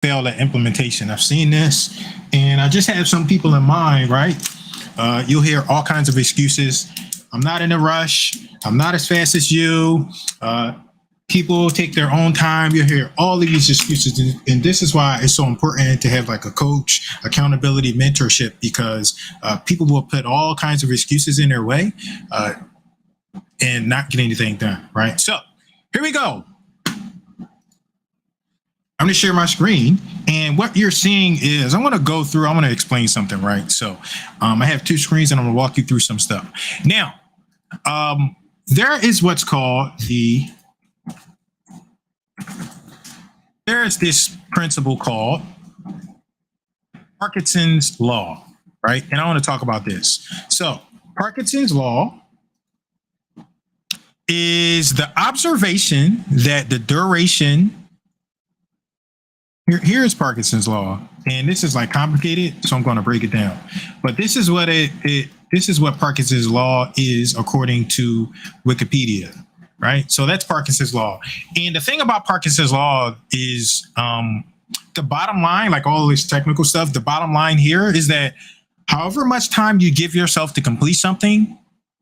fail at implementation. I've seen this, and I just have some people in mind, right? You'll hear all kinds of excuses. I'm not in a rush. I'm not as fast as you. People take their own time. You'll hear all of these excuses. And this is why it's so important to have like a coach, accountability, mentorship, because people will put all kinds of excuses in their way and not get anything done, right? So here we go. I'm going to share my screen, and what you're seeing is I'm going to go through, I'm going to explain something, right? So I have two screens, and I'm going to walk you through some stuff. Now, there is what's called there's this principle called Parkinson's law, right? And I want to talk about this. So Parkinson's law is the observation that the duration. Here's Parkinson's law, and this is like complicated, so I'm going to break it down. But this is what this is what Parkinson's law is according to Wikipedia, right? So that's Parkinson's law. And the thing about Parkinson's law is the bottom line, like all this technical stuff, the bottom line here is that however much time you give yourself to complete something,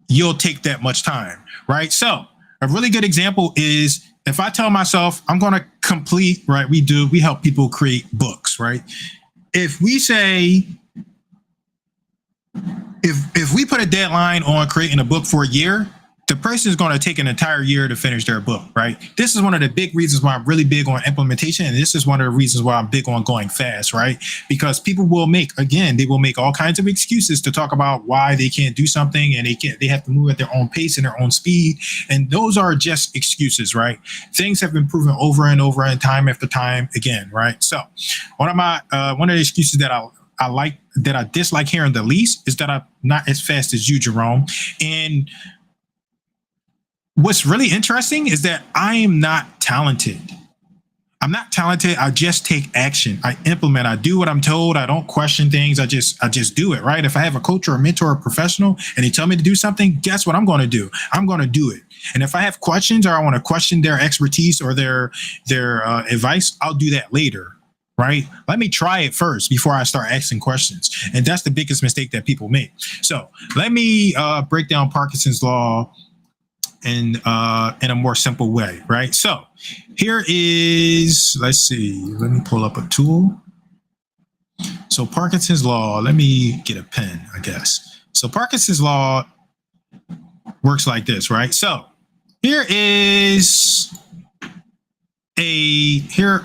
you'll take that much time, right? So a really good example is if I tell myself I'm going to complete, right? We help people create books, right? If we say, if we put a deadline on creating a book for a year, the person is going to take an entire year to finish their book, right? This is one of the big reasons why I'm really big on implementation. And this is one of the reasons why I'm big on going fast, right? Because people will make all kinds of excuses to talk about why they can't do something, and they have to move at their own pace and their own speed. And those are just excuses, right? Things have been proven over and over and time after time again, right? So one of the excuses that I dislike hearing the least is that I'm not as fast as you, Jerome. And what's really interesting is that I am not talented. I'm not talented. I just take action. I implement. I do what I'm told. I don't question things. I just do it, right? If I have a coach or a mentor or a professional and they tell me to do something, guess what I'm going to do? I'm going to do it. And if I have questions or I want to question their expertise or their advice, I'll do that later, right? Let me try it first before I start asking questions. And that's the biggest mistake that people make. So let me break down Parkinson's law in a more simple way, right? So here is, let's see, let me pull up a tool. So Parkinson's law, let me get a pen, I guess. So Parkinson's law works like this, right? So here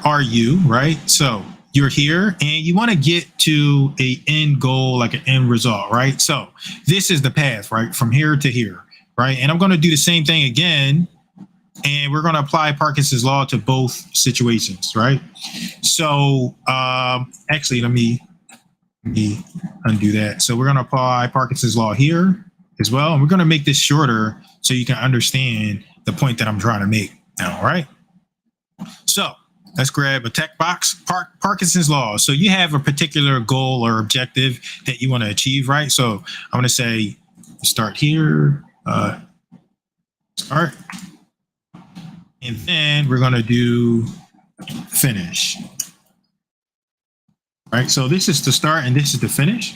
are you, right? So you're here and you want to get to a end goal, like an end result, right? So this is the path, right? From here to here. Right. And I'm going to do the same thing again. And we're going to apply Parkinson's law to both situations. Right. So actually, let me undo that. So we're going to apply Parkinson's law here as well. And we're going to make this shorter so you can understand the point that I'm trying to make now. Right. So let's grab a text box. Parkinson's law. So you have a particular goal or objective that you want to achieve. Right. So I'm going to say start here. Start, and then we're going to do finish. Right, so this is the start and this is the finish.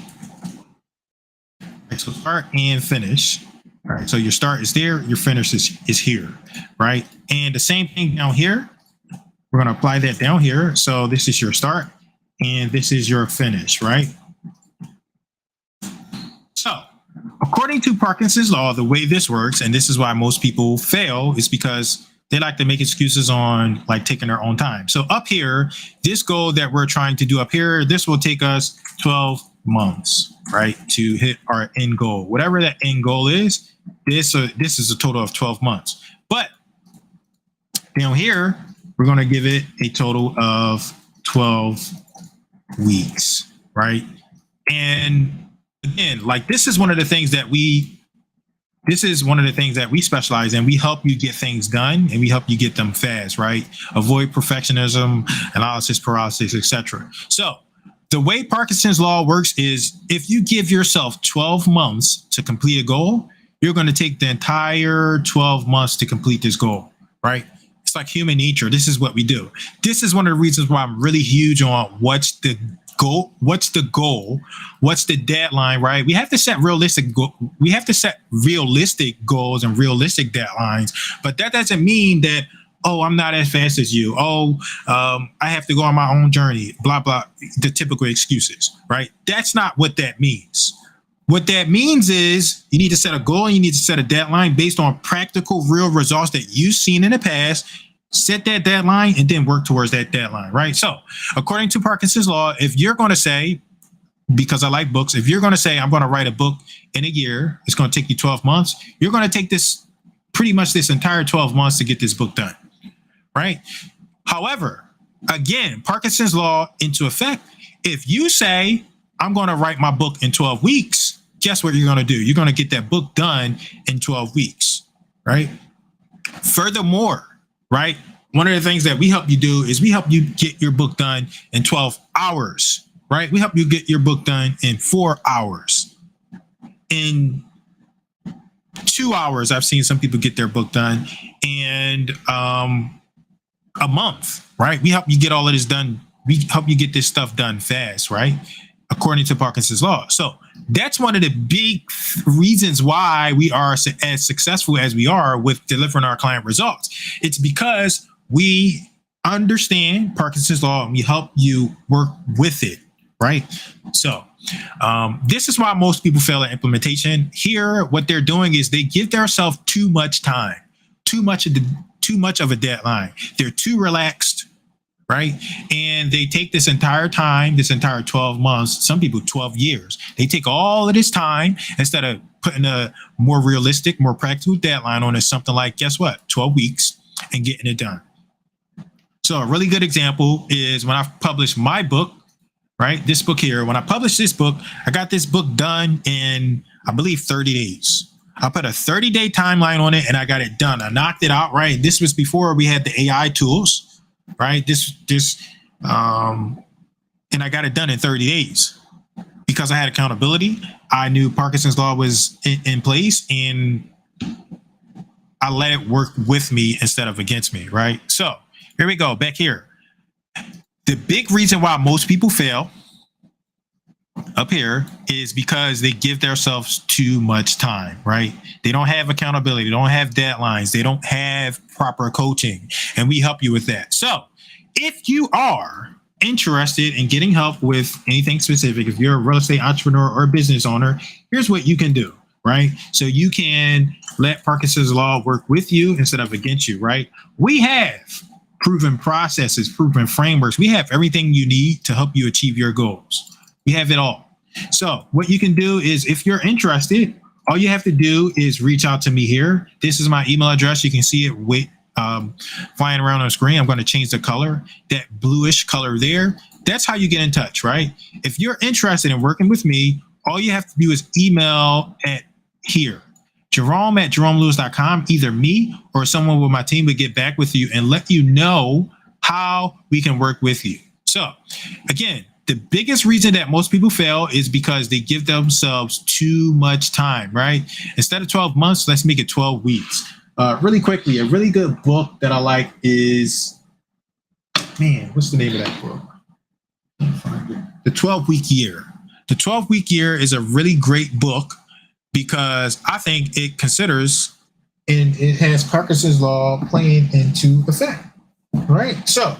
Right, so start and finish. All right, so your start is there, your finish is here, right? And the same thing down here, we're going to apply that down here. So this is your start and this is your finish, right? So according to Parkinson's law, the way this works, and this is why most people fail, is because they like to make excuses on like taking their own time. So up here, this goal that we're trying to do up here, this will take us 12 months, right, to hit our end goal. Whatever that end goal is, this is a total of 12 months. But down here, we're going to give it a total of 12 weeks, right? And again, like this is one of the things that we specialize in. We help you get things done and we help you get them fast, right? Avoid perfectionism, analysis paralysis, etc. So the way Parkinson's law works is if you give yourself 12 months to complete a goal, you're going to take the entire 12 months to complete this goal, right? It's like human nature. This is what we do. This is one of the reasons why I'm really huge on what's the goal, what's the deadline, right? We have to set realistic goals and realistic deadlines, but that doesn't mean that, oh, I'm not as fast as you. Oh, I have to go on my own journey, blah, blah, the typical excuses, right? That's not what that means. What that means is you need to set a goal and you need to set a deadline based on practical, real results that you've seen in the past. Set that deadline and then work towards that deadline, right? So according to Parkinson's law, if you're going to say, because I like books, if you're going to say, I'm going to write a book in a year, it's going to take you 12 months, you're going to take this pretty much this entire 12 months to get this book done, right? However, again, Parkinson's law into effect. If you say, I'm going to write my book in 12 weeks, guess what you're going to do? You're going to get that book done in 12 weeks, right? Furthermore, right, one of the things that we help you do is we help you get your book done in 12 hours, right? We help you get your book done in 4 hours. In 2 hours, I've seen some people get their book done, and a month, right? We help you get all of this done. We help you get this stuff done fast, right? According to Parkinson's law. So that's one of the big reasons why we are as successful as we are with delivering our client results. It's because we understand Parkinson's law and we help you work with it, right? So this is why most people fail at implementation. Here, what they're doing is they give themselves too much time, too much of a deadline. They're too relaxed, right? And they take this entire time, this entire 12 months, some people 12 years. They take all of this time instead of putting a more realistic, more practical deadline on it, something like, guess what, 12 weeks and getting it done. So a really good example is when I published my book, right? This book here, when I published this book, I got this book done in, I believe, 30 days. I put a 30-day timeline on it and I got it done. I knocked it out, right? This was before we had the AI tools. Right. And I got it done in 30 days because I had accountability. I knew Parkinson's law was in place and I let it work with me instead of against me. Right. So here we go back here. The big reason why most people fail up here is because they give themselves too much time, right? They don't have accountability. They don't have deadlines. They don't have proper coaching, and we help you with that. So if you are interested in getting help with anything specific, if you're a real estate entrepreneur or business owner, here's what you can do, right? So you can let Parkinson's law work with you instead of against you, right? We have proven processes, proven frameworks. We have everything you need to help you achieve your goals. We have it all. So what you can do is, if you're interested, all you have to do is reach out to me here. This is my email address. You can see it with flying around on the screen. I'm going to change the color, that bluish color there. That's how you get in touch, right? If you're interested in working with me, all you have to do is email at here, Jerome@JeromeLewis.com. Either me or someone with my team will get back with you and let you know how we can work with you. So again, the biggest reason that most people fail is because they give themselves too much time, right? Instead of 12 months, let's make it 12 weeks. Really quickly, a really good book that I like is, what's the name of that book? Can't find it. The 12-Week Year. The 12-Week Year is a really great book because I think it considers and it has Parkinson's law playing into effect, right? So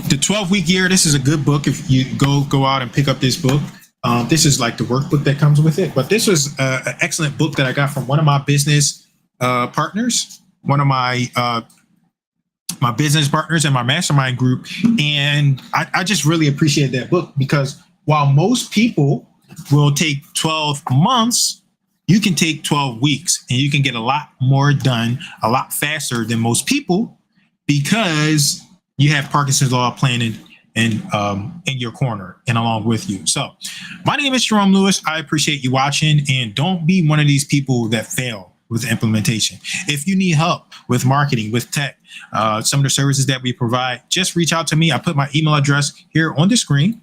the 12-Week Year, this is a good book if you go out and pick up this book. This is like the workbook that comes with it. But this was an excellent book that I got from one of my business partners, one of my business partners in my mastermind group. And I just really appreciate that book because while most people will take 12 months, you can take 12 weeks and you can get a lot more done a lot faster than most people because you have Parkinson's law playing in your corner and along with you. So my name is Jerome Lewis. I appreciate you watching, and don't be one of these people that fail with implementation. If you need help with marketing, with tech, some of the services that we provide, just reach out to me. I put my email address here on the screen.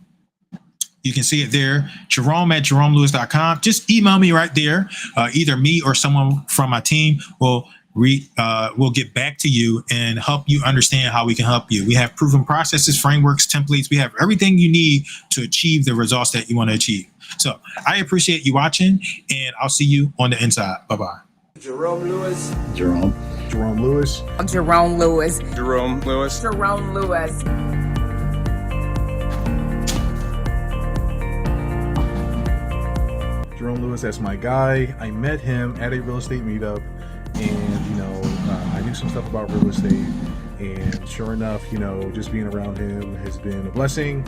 You can see it there, Jerome@JeromeLewis.com. Just email me right there. Either me or someone from my team will get back to you and help you understand how we can help you. We have proven processes, frameworks, templates. We have everything you need to achieve the results that you want to achieve. So I appreciate you watching, and I'll see you on the inside. Bye-bye. Jerome Lewis. Jerome Lewis. Jerome Lewis. Jerome Lewis. Jerome Lewis. Jerome Lewis, that's my guy. I met him at a real estate meetup, and I knew some stuff about real estate, and sure enough, just being around him has been a blessing.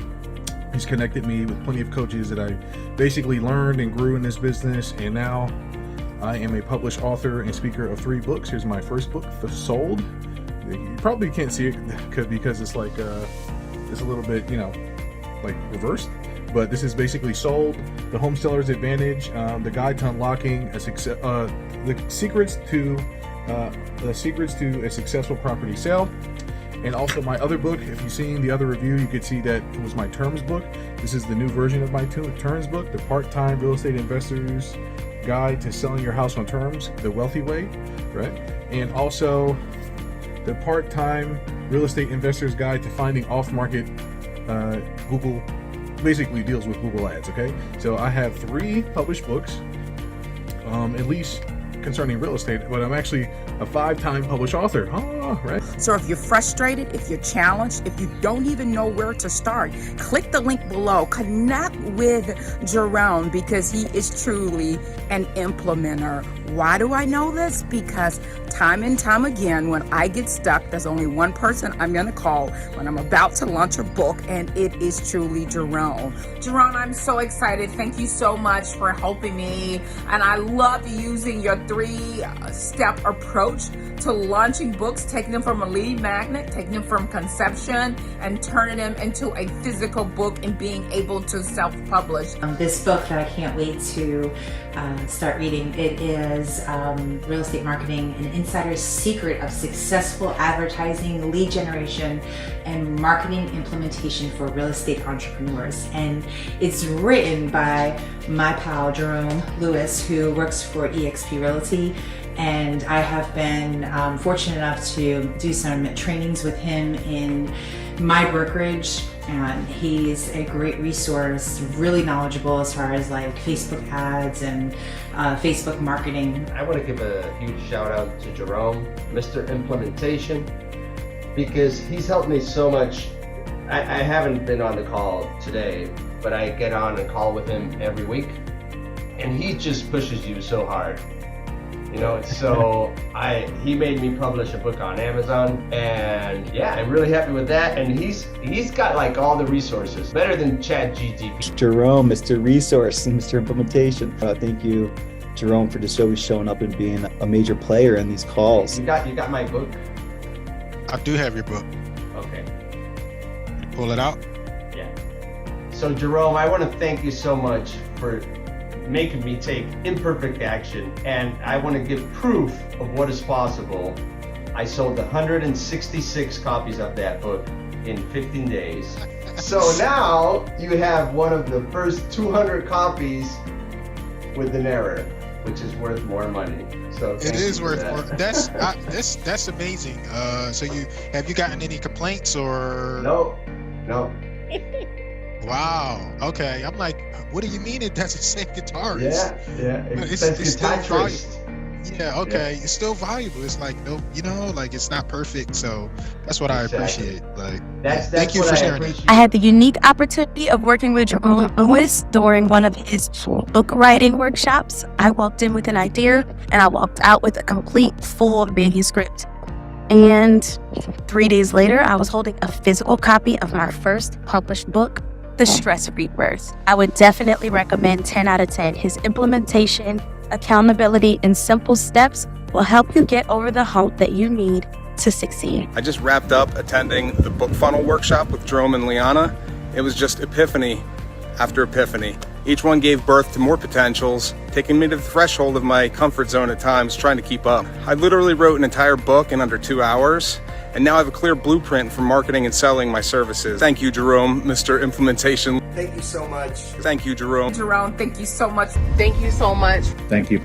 He's connected me with plenty of coaches that I basically learned and grew in this business, and now I am a published author and speaker of 3 books. Here's my first book, The Sold. You probably can't see it because it's like it's a little bit like reversed, but this is basically Sold: The Home Seller's Advantage, the guide to unlocking the secrets to a successful property sale. And also my other book, if you've seen the other review, you could see that it was my terms book. This is the new version of my terms book, The Part-Time Real Estate Investor's Guide to Selling Your House on Terms, The Wealthy Way, right? And also the Part-Time Real Estate Investor's Guide to Finding Off-Market Google, basically deals with Google Ads, okay? So I have 3 published books, at least concerning real estate, but I'm actually a 5-time published author. Right? So if you're frustrated, if you're challenged, if you don't even know where to start, click the link below. Connect with Jerome, because he is truly an implementer. Why do I know this? Because time and time again, when I get stuck, there's only one person I'm going to call when I'm about to launch a book, and it is truly Jerome. Jerome, I'm so excited. Thank you so much for helping me. And I love using your 3-step approach to launching books, taking them from a lead magnet, taking them from conception, and turning them into a physical book and being able to self-publish. This book that I can't wait to start reading, it is Real Estate Marketing, an insider's secret of successful advertising, lead generation, and marketing implementation for real estate entrepreneurs. And it's written by my pal Jerome Lewis, who works for eXp Realty. And I have been fortunate enough to do some trainings with him in my brokerage, and he's a great resource, really knowledgeable as far as like Facebook ads and Facebook marketing. I want to give a huge shout out to Jerome, Mr. Implementation, because he's helped me so much. I haven't been on the call today, but I get on a call with him every week, and he just pushes you so hard. So he made me publish a book on Amazon, and yeah, I'm really happy with that. And he's got like all the resources, better than ChatGPT. Jerome, Mr. Resource and Mr. Implementation. Thank you, Jerome, for just always showing up and being a major player in these calls. You got my book? I do have your book. Okay. Pull it out. Yeah. So Jerome, I want to thank you so much for making me take imperfect action, and I want to give proof of what is possible. I sold 166 copies of that book in 15 days. So now you have one of the first 200 copies with an error, which is worth more money. So it is worth that. more. That's amazing. So have you gotten any complaints or? No. Wow. Okay. I'm like, what do you mean it doesn't say guitarist? Yeah. It's still valuable. Yeah. Okay. Yeah. It's still valuable. It's like it's not perfect. So that's what I appreciate. Like, thank you for sharing it. I had the unique opportunity of working with Jerome Lewis during one of his book writing workshops. I walked in with an idea, and I walked out with a complete full manuscript. And 3 days later, I was holding a physical copy of my first published book, The Stress Rebirth. I would definitely recommend 10 out of 10. His implementation, accountability, and simple steps will help you get over the hump that you need to succeed. I just wrapped up attending the book funnel workshop with Jerome and Liana. It was just epiphany after epiphany. Each one gave birth to more potentials, taking me to the threshold of my comfort zone at times, trying to keep up. I literally wrote an entire book in under 2 hours, and now I have a clear blueprint for marketing and selling my services. Thank you, Jerome, Mr. Implementation. Thank you so much. Thank you, Jerome. Jerome, thank you so much. Thank you so much. Thank you.